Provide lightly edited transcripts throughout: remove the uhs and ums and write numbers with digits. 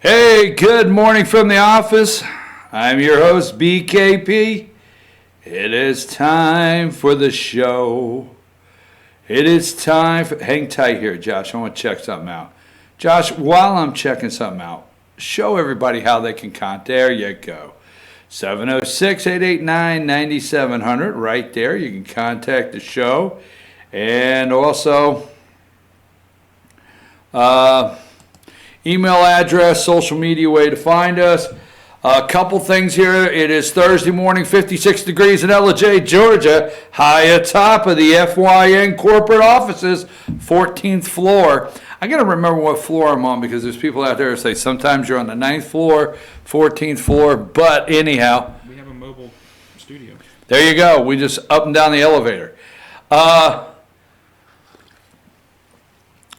Hey, good morning from the office. I'm your host, BKP. It is time for the show. It is time for... Hang tight here, Josh. I want to check something out. Josh, while I'm checking something out, show everybody how they can contact. There you go. 706-889-9700. Right there. You can contact the show. And also... email address, social media way to find us. A couple things here. It is Thursday morning, 56 degrees in LJ, Georgia, high atop of the FYN corporate offices, 14th floor. I got to remember what floor I'm on because there's people out there who say sometimes you're on the 9th floor, 14th floor, but anyhow. We have a mobile studio. There you go. We just up and down the elevator.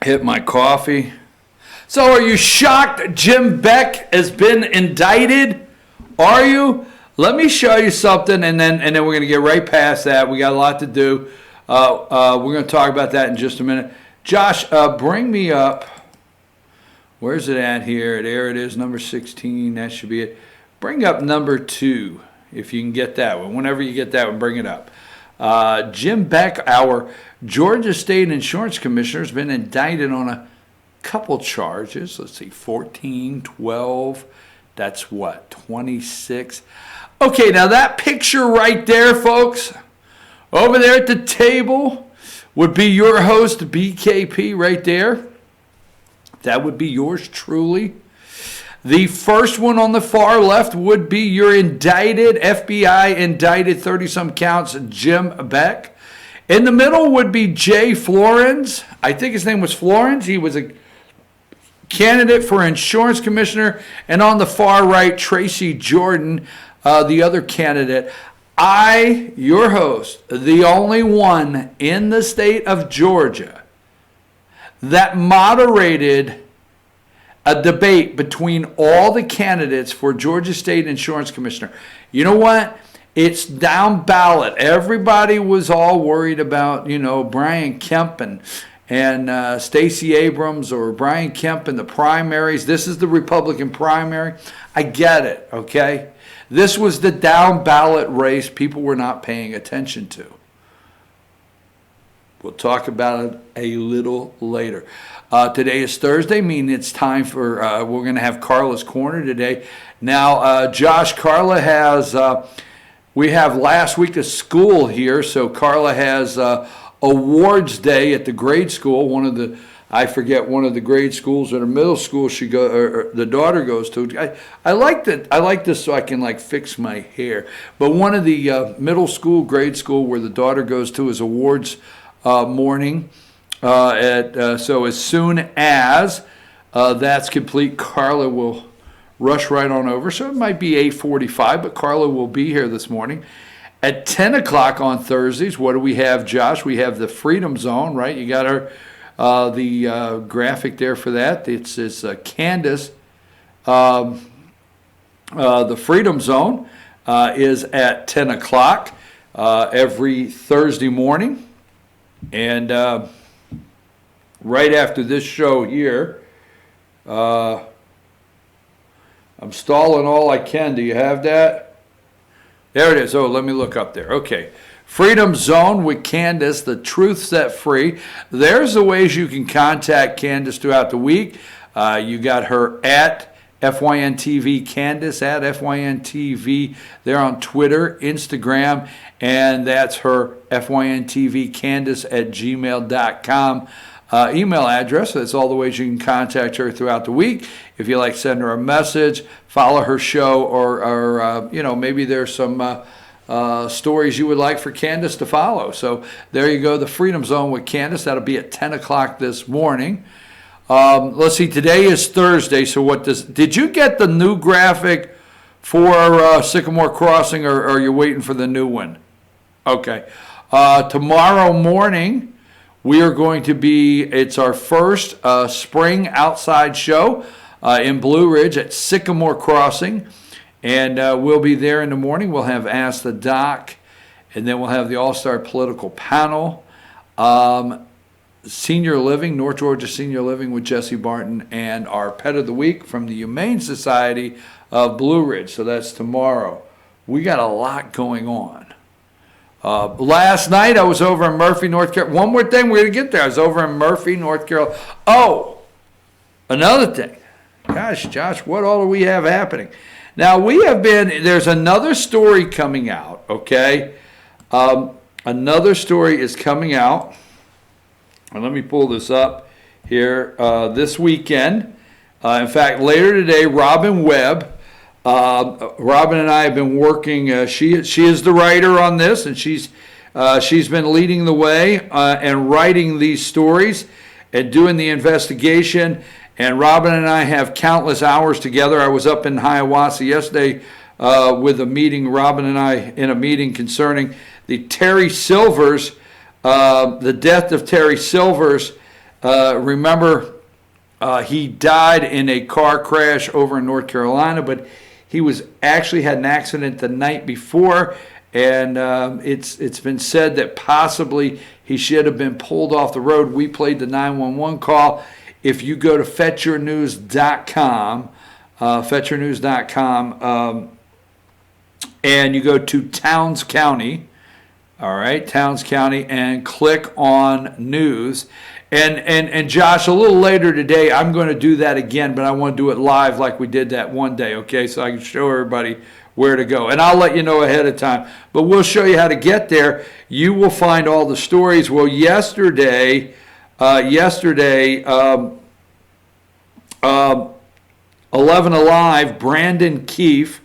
Hit my coffee. So are you shocked Jim Beck has been indicted? Are you? Let me show you something, and then we're going to get right past that. We got a lot to do. We're going to talk about that in just a minute. Josh, bring me up. Where's it at here? There it is, number 16. That should be it. Bring up number 2, if you can get that one. Whenever you get that one, bring it up. Jim Beck, our Georgia State Insurance Commissioner, has been indicted on a couple charges. Let's see, 14, 12, that's what, 26. Okay, now that picture right there, folks, over there at the table would be your host, BKP, right there. That would be yours truly. The first one on the far left would be your indicted, FBI indicted 30-some counts, Jim Beck. In the middle would be Jay Florence. I think his name was Florence. He was a candidate for insurance commissioner. And on the far right, Tracy Jordan, the other candidate. I, your host, the only one in the state of Georgia that moderated a debate between all the candidates for Georgia State Insurance Commissioner. You know what? It's down ballot. Everybody was all worried about, Brian Kemp and Stacey Abrams or Brian Kemp in the primaries. This is the Republican primary. I get it, okay? This was the down ballot race people were not paying attention to. We'll talk about it a little later. Today is Thursday, meaning it's time for, we're going to have Carla's Corner today. Now, Josh, Carla has, we have last week of school here, so Carla has Awards Day at the grade school. One of the grade schools or the middle school the daughter goes to. I like that. I like this so I can fix my hair. But one of the middle school, grade school where the daughter goes to is awards morning. So as soon as that's complete, Carla will rush right on over. So it might be 8:45, but Carla will be here this morning. At 10 o'clock on Thursdays, what do we have, Josh? We have the Freedom Zone, right? You got the graphic there for that. It's Candace. The Freedom Zone is at 10 o'clock every Thursday morning. And right after this show here, I'm stalling all I can. Do you have that? There it is. Oh, let me look up there. Okay. Freedom Zone with Candace, the truth set free. There's the ways you can contact Candace throughout the week. You got her at FYNTV Candace, at FYNTV. They're on Twitter, Instagram, and that's her FYNTV Candace at gmail.com. Email address. That's all the ways you can contact her throughout the week. If you like, send her a message, follow her show, or maybe there's some stories you would like for Candace to follow. So there you go, the Freedom Zone with Candace. That'll be at 10 o'clock this morning. Let's see, today is Thursday, so did you get the new graphic for Sycamore Crossing, or are you waiting for the new one? Okay. Tomorrow morning, we are going to it's our first spring outside show in Blue Ridge at Sycamore Crossing. And we'll be there in the morning. We'll have Ask the Doc, and then we'll have the All-Star Political Panel. Senior Living, North Georgia Senior Living with Jesse Barton, and our Pet of the Week from the Humane Society of Blue Ridge. So that's tomorrow. We got a lot going on. Last night I was over in Murphy, North Carolina. One more thing, we're going to get there. I was over in Murphy, North Carolina. Oh, another thing. Gosh, Josh, what all do we have happening? Now, there's another story coming out, okay? Another story is coming out. And let me pull this up here this weekend. In fact, later today, Robin Webb. Robin and I have been working. She is the writer on this, and she's been leading the way and writing these stories and doing the investigation. And Robin and I have countless hours together. I was up in Hiawassee yesterday with a meeting. Robin and I in a meeting concerning the Terry Silvers, the death of Terry Silvers. Remember, he died in a car crash over in North Carolina, but he was actually had an accident the night before, and it's been said that possibly he should have been pulled off the road. We played the 911 call. If you go to fetchyournews.com, and you go to Towns County, all right, Towns County, and click on news. And Josh, a little later today, I'm going to do that again, but I want to do it live like we did that one day, okay, so I can show everybody where to go. And I'll let you know ahead of time, but we'll show you how to get there. You will find all the stories. Well, yesterday, 11 Alive, Brandon Keefe,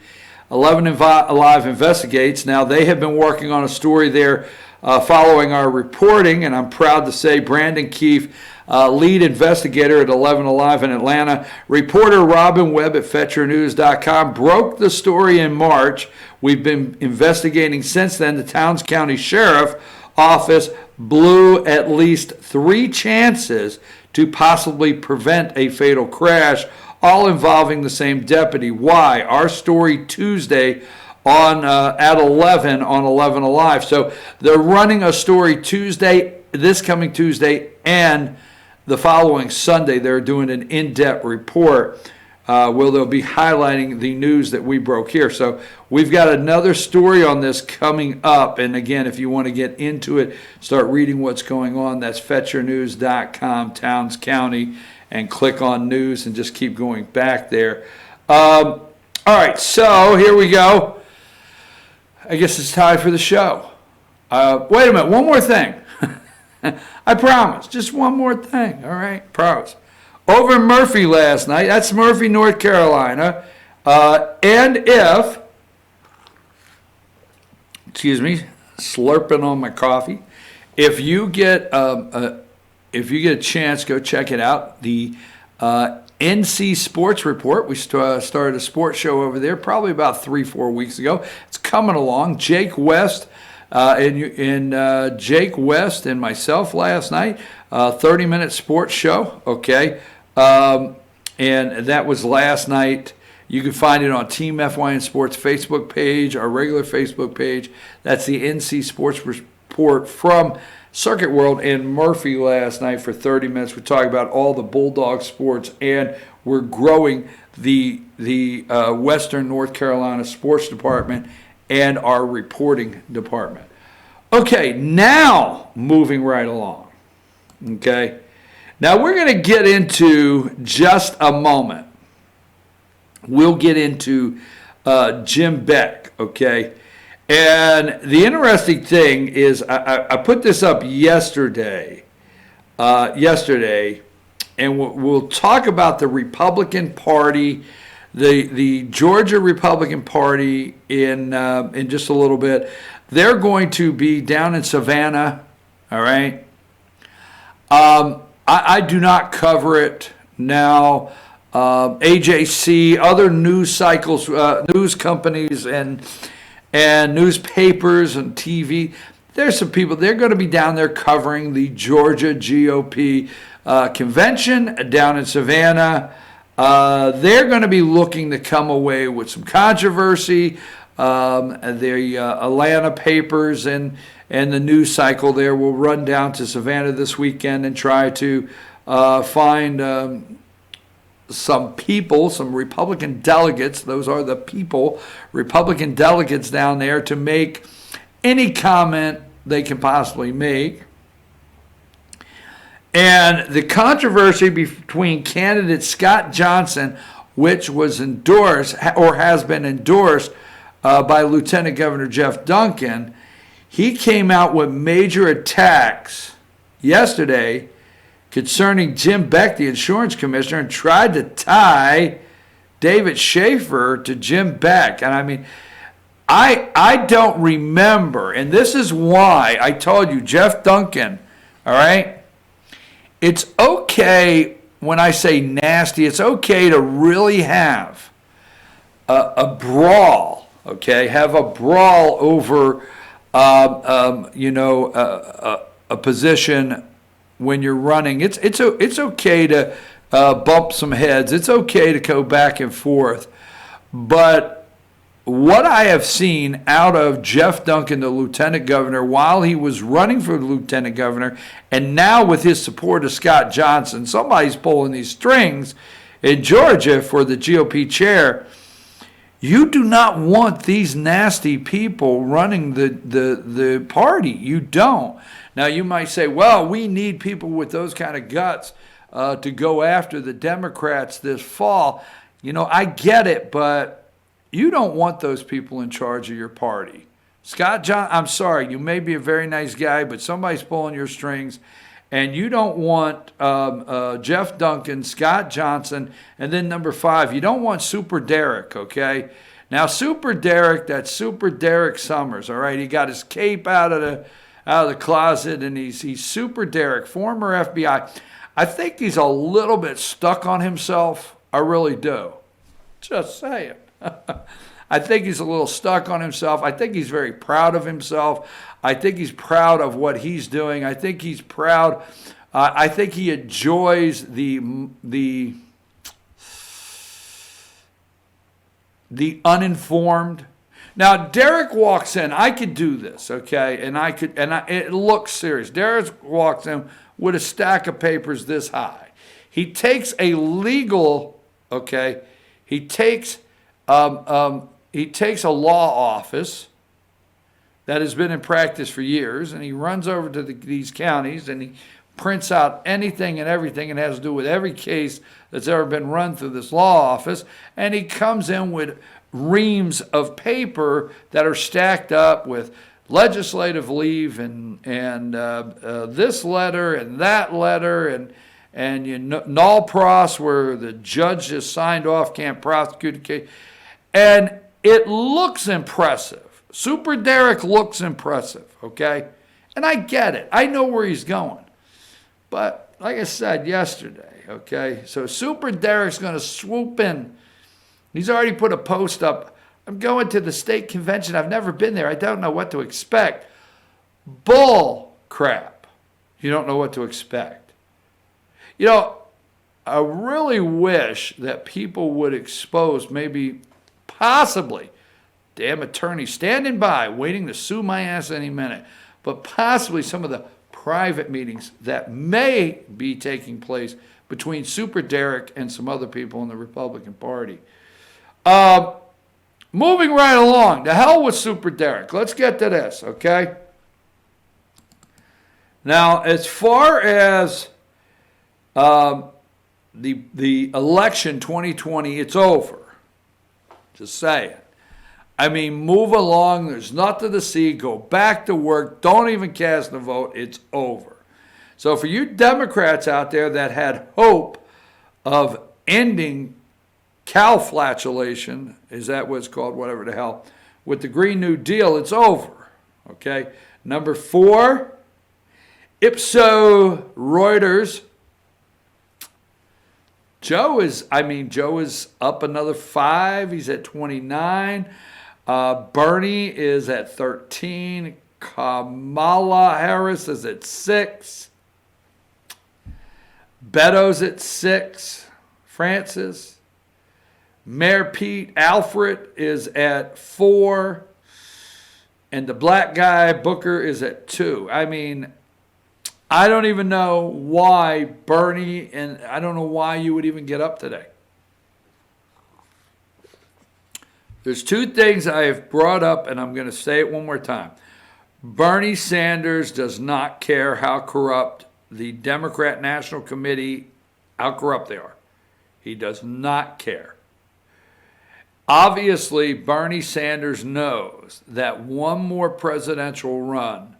11 Alive Investigates. Now, they have been working on a story there following our reporting, and I'm proud to say Brandon Keefe, lead investigator at 11 Alive in Atlanta. Reporter Robin Webb at FetchYourNews.com broke the story in March. We've been investigating since then. The Towns County Sheriff Office blew at least 3 chances to possibly prevent a fatal crash, all involving the same deputy. Why? Our story Tuesday on at 11 on 11 Alive. So they're running a story Tuesday, this coming Tuesday, and the following Sunday they're doing an in-depth report where they'll be highlighting the news that we broke here. So we've got another story on this coming up. And again, if you want to get into it, start reading what's going on. That's fetchyournews.com, Towns County, and click on news and just keep going back there. All right, so here we go. I guess it's time for the show. Wait a minute, one more thing. I promise, just one more thing, all right? Promise. Over in Murphy last night, that's Murphy, North Carolina, and slurping on my coffee. If you get a chance, go check it out. The NC Sports Report. We started a sports show over there probably about 3-4 weeks ago. It's coming along. Jake West Jake West and myself last night, 30-minute sports show. Okay, and that was last night. You can find it on Team FYN Sports Facebook page, our regular Facebook page. That's the NC Sports Report from Circuit World in Murphy last night for 30 minutes. We talk about all the Bulldog sports, and we're growing the Western North Carolina Sports Department and our reporting department. Okay, now moving right along. Okay, now we're going to get into just a moment. We'll get into Jim Beck, okay? And the interesting thing is I put this up yesterday, and we'll talk about the Republican Party, the Georgia Republican Party in just a little bit. They're going to be down in Savannah, all right? I do not cover it now. AJC, other news cycles, news companies, and newspapers and TV. There's some people, they're going to be down there covering the Georgia GOP convention down in Savannah. They're going to be looking to come away with some controversy. The Atlanta papers and the news cycle there will run down to Savannah this weekend and try to find some people, some Republican delegates, those are the people, Republican delegates down there, to make any comment they can possibly make. And the controversy between candidate Scott Johnson, which was endorsed or has been endorsed by Lieutenant Governor Jeff Duncan, he came out with major attacks yesterday concerning Jim Beck, the insurance commissioner, and tried to tie David Schaefer to Jim Beck. And I mean, I don't remember, and this is why I told you, Jeff Duncan, all right? It's okay when I say nasty, it's okay to really have a brawl, okay? Have a brawl over, a position when you're running. It's okay to bump some heads. It's okay to go back and forth. But what I have seen out of Jeff Duncan, the lieutenant governor, while he was running for lieutenant governor, and now with his support of Scott Johnson, somebody's pulling these strings in Georgia for the GOP chair. You do not want these nasty people running the party. You don't. Now, you might say, well, we need people with those kind of guts to go after the Democrats this fall. You know, I get it, but you don't want those people in charge of your party. Scott Johnson, I'm sorry, you may be a very nice guy, but somebody's pulling your strings, and you don't want Jeff Duncan, Scott Johnson, and then number 5, you don't want Super Derek, okay? Now, Super Derek, that's Super Derek Summers, all right? He got his cape out of the closet, and he's Super Derek, former FBI. I think he's a little bit stuck on himself. I really do. Just saying. I think he's a little stuck on himself. I think he's very proud of himself. I think he's proud of what he's doing. I think he's proud. I think he enjoys the uninformed. Now, Derek walks in. I could do this, okay? It looks serious. Derek walks in with a stack of papers this high. He takes a legal, okay? He takes a law office that has been in practice for years, and he runs over to these counties and he prints out anything and everything it has to do with every case that's ever been run through this law office, and he comes in with reams of paper that are stacked up with legislative leave and this letter and that letter and null pros where the judge just signed off, can't prosecute the case. And it looks impressive. Super Derek looks impressive, okay? And I get it. I know where he's going. But like I said yesterday, okay, so Super Derek's going to swoop in. He's already put a post up. I'm going to the state convention. I've never been there. I don't know what to expect. Bull crap. You don't know what to expect. You know, I really wish that people would expose maybe possibly, damn attorney standing by, waiting to sue my ass any minute, but possibly some of the private meetings that may be taking place between Super Derek and some other people in the Republican Party. Moving right along, the hell with Super Derek. Let's get to this, okay? Now, as far as the election 2020, it's over. Just saying. I mean, move along. There's nothing to see. Go back to work. Don't even cast a vote. It's over. So for you Democrats out there that had hope of ending calflatulation, is that what it's called? Whatever the hell. With the Green New Deal, it's over. Okay? Number 4, Ipso Reuters. Joe is up another 5. He's at 29. Bernie is at 13. Kamala Harris is at 6. Beto's at 6. Francis. Mayor Pete Alfred is at 4. And the black guy, Booker, is at 2. I mean, I don't even know why Bernie, and I don't know why you would even get up today. There's 2 things I have brought up, and I'm going to say it one more time. Bernie Sanders does not care how corrupt the Democrat National Committee, how corrupt they are. He does not care. Obviously, Bernie Sanders knows that one more presidential run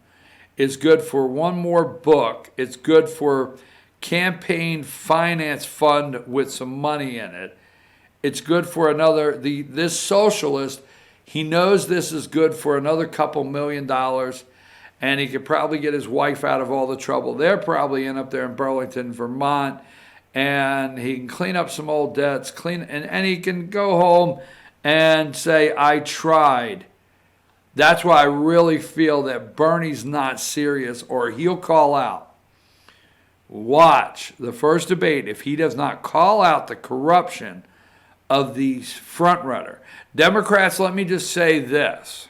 is good for one more book. It's good for campaign finance fund with some money in it. It's good for another, this socialist, he knows this is good for another couple $1 million, and he could probably get his wife out of all the trouble. They're probably up there in Burlington, Vermont, and he can clean up some old debts, and he can go home and say, I tried. That's why I really feel that Bernie's not serious, or he'll call out. Watch the first debate. If he does not call out the corruption of the frontrunner. Democrats, let me just say this.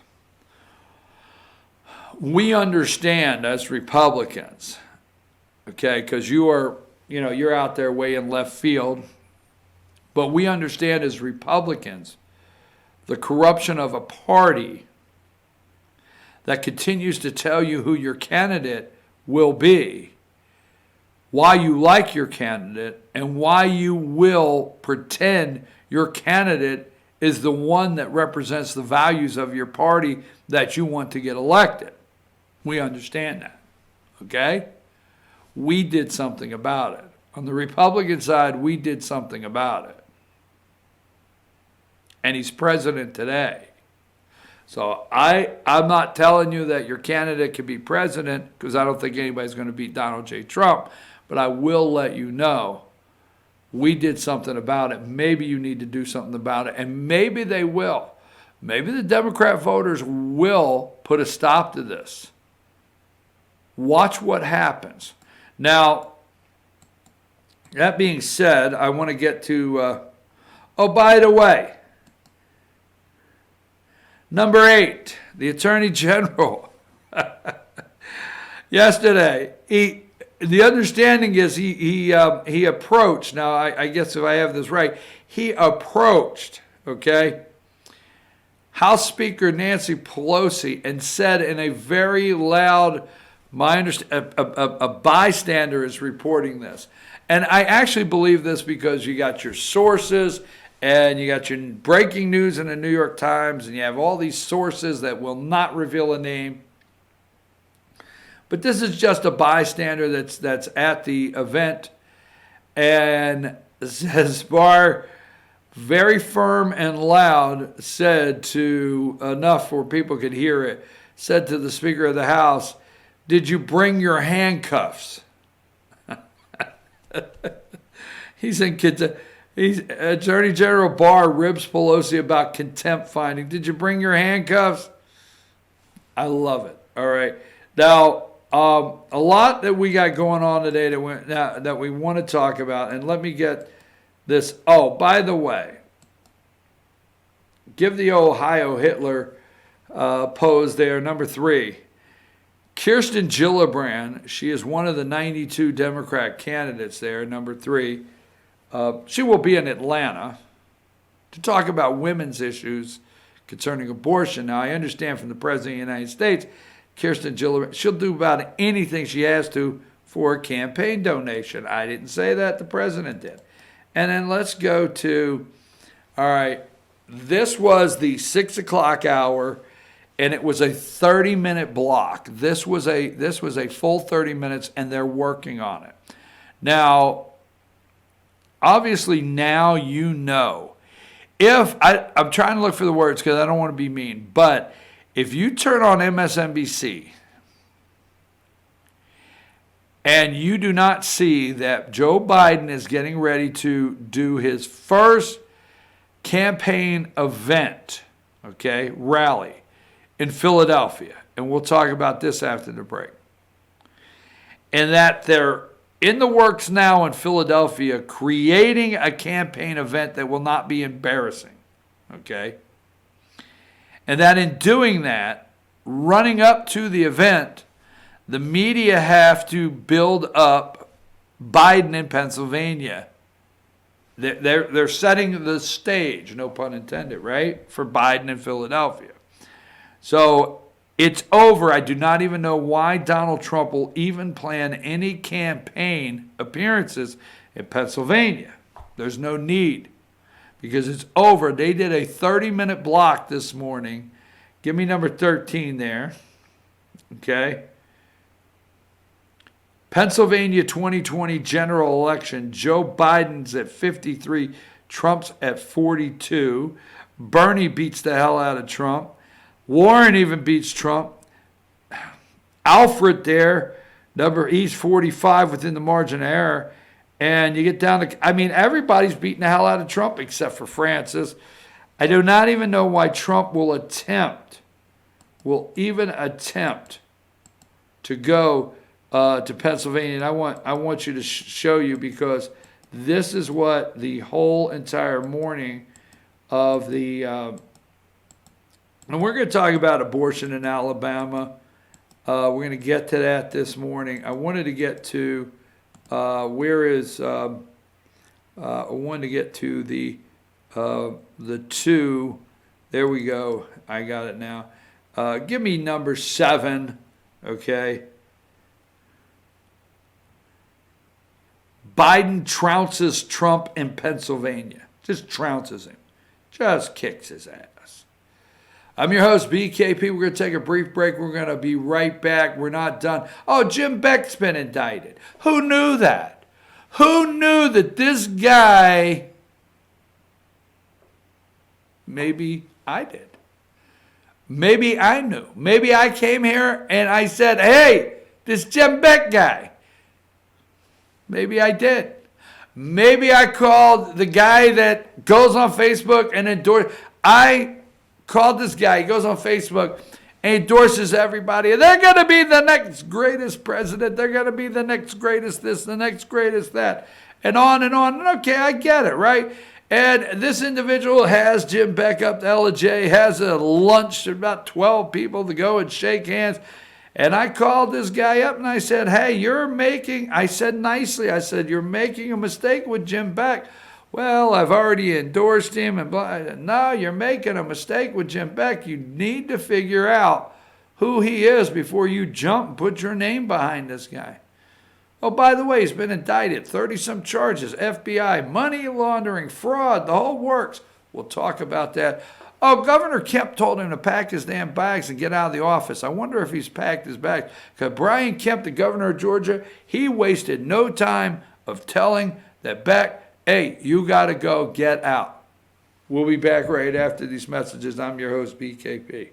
We understand as Republicans, okay, because you're out there way in left field, but we understand as Republicans the corruption of a party that continues to tell you who your candidate will be, why you like your candidate, and why you will pretend your candidate is the one that represents the values of your party that you want to get elected. We understand that, okay? We did something about it. On the Republican side, we did something about it. And he's president today. So I'm not telling you that your candidate can be president, because I don't think anybody's going to beat Donald J. Trump, but I will let you know we did something about it. Maybe you need to do something about it, and maybe they will. Maybe the Democrat voters will put a stop to this. Watch what happens. Now, that being said, I want to get to, oh, by the way, number 8, the Attorney General. Yesterday, the understanding is he approached, now I guess if I have this right, he approached, okay, House Speaker Nancy Pelosi and said in a very loud, a bystander is reporting this. And I actually believe this because you got your sources and you got your breaking news in the New York Times, and you have all these sources that will not reveal a name. But this is just a bystander that's at the event, and says Barr, very firm and loud, said to, enough where people could hear it, said to the Speaker of the House, "Did you bring your handcuffs?" He's Attorney General Barr ribs Pelosi about contempt finding. Did you bring your handcuffs? I love it. All right. Now, a lot that we got going on today that we want to talk about, and let me get this. Oh, by the way, give the Ohio Hitler pose there, number 3. Kirsten Gillibrand, she is one of the 92 Democrat candidates there, number 3. She will be in Atlanta to talk about women's issues concerning abortion. Now, I understand from the President of the United States, Kirsten Gillibrand, she'll do about anything she has to for a campaign donation. I didn't say that, the President did. And then let's go to, all right, this was the 6 o'clock hour, and it was a 30-minute block. This was a full 30 minutes, and they're working on it. Now, obviously, now you know. I'm trying to look for the words because I don't want to be mean, but if you turn on MSNBC and you do not see that Joe Biden is getting ready to do his first campaign event, okay, rally in Philadelphia, and we'll talk about this after the break, and that they're in the works now in Philadelphia, creating a campaign event that will not be embarrassing. Okay? And that in doing that, running up to the event, the media have to build up Biden in Pennsylvania. They're setting the stage, no pun intended, right, for Biden in Philadelphia. So it's over. I do not even know why Donald Trump will even plan any campaign appearances in Pennsylvania. There's no need because it's over. They did a 30-minute block this morning. Give me number 13 there. Okay. Pennsylvania 2020 general election. Joe Biden's at 53. Trump's at 42. Bernie beats the hell out of Trump. Warren even beats Trump. Alfred there, he's 45 within the margin of error. And you get down to, everybody's beating the hell out of Trump except for Francis. I do not even know why Trump will even attempt to go to Pennsylvania. And I want you to show you because this is what the whole entire morning of the, and we're going to talk about abortion in Alabama. We're going to get to that this morning. I wanted to get to, I wanted to get to the two. There we go. I got it now. Give me number 7, okay? Biden trounces Trump in Pennsylvania. Just trounces him. Just kicks his ass. I'm your host, BKP. We're going to take a brief break. We're going to be right back. We're not done. Oh, Jim Beck's been indicted. Who knew that? Who knew that this guy, maybe I did. Maybe I knew. Maybe I came here and I said, hey, this Jim Beck guy. Maybe I did. Maybe I called the guy that goes on Facebook and endorses. I called this guy. He goes on Facebook and endorses everybody. And they're going to be the next greatest president. They're going to be the next greatest this, the next greatest that. And on and on. And okay, I get it, right? And this individual has Jim Beck up to Ella J, has a lunch to about 12 people to go and shake hands. And I called this guy up and I said, hey, I said nicely, you're making a mistake with Jim Beck. Well, I've already endorsed him. And blah. No, you're making a mistake with Jim Beck. You need to figure out who he is before you jump and put your name behind this guy. Oh, by the way, he's been indicted, 30-some charges, FBI, money laundering, fraud, the whole works. We'll talk about that. Oh, Governor Kemp told him to pack his damn bags and get out of the office. I wonder if he's packed his bags. Because Brian Kemp, the governor of Georgia, he wasted no time of telling that Beck, hey, you got to go, get out. We'll be back right after these messages. I'm your host, BKP.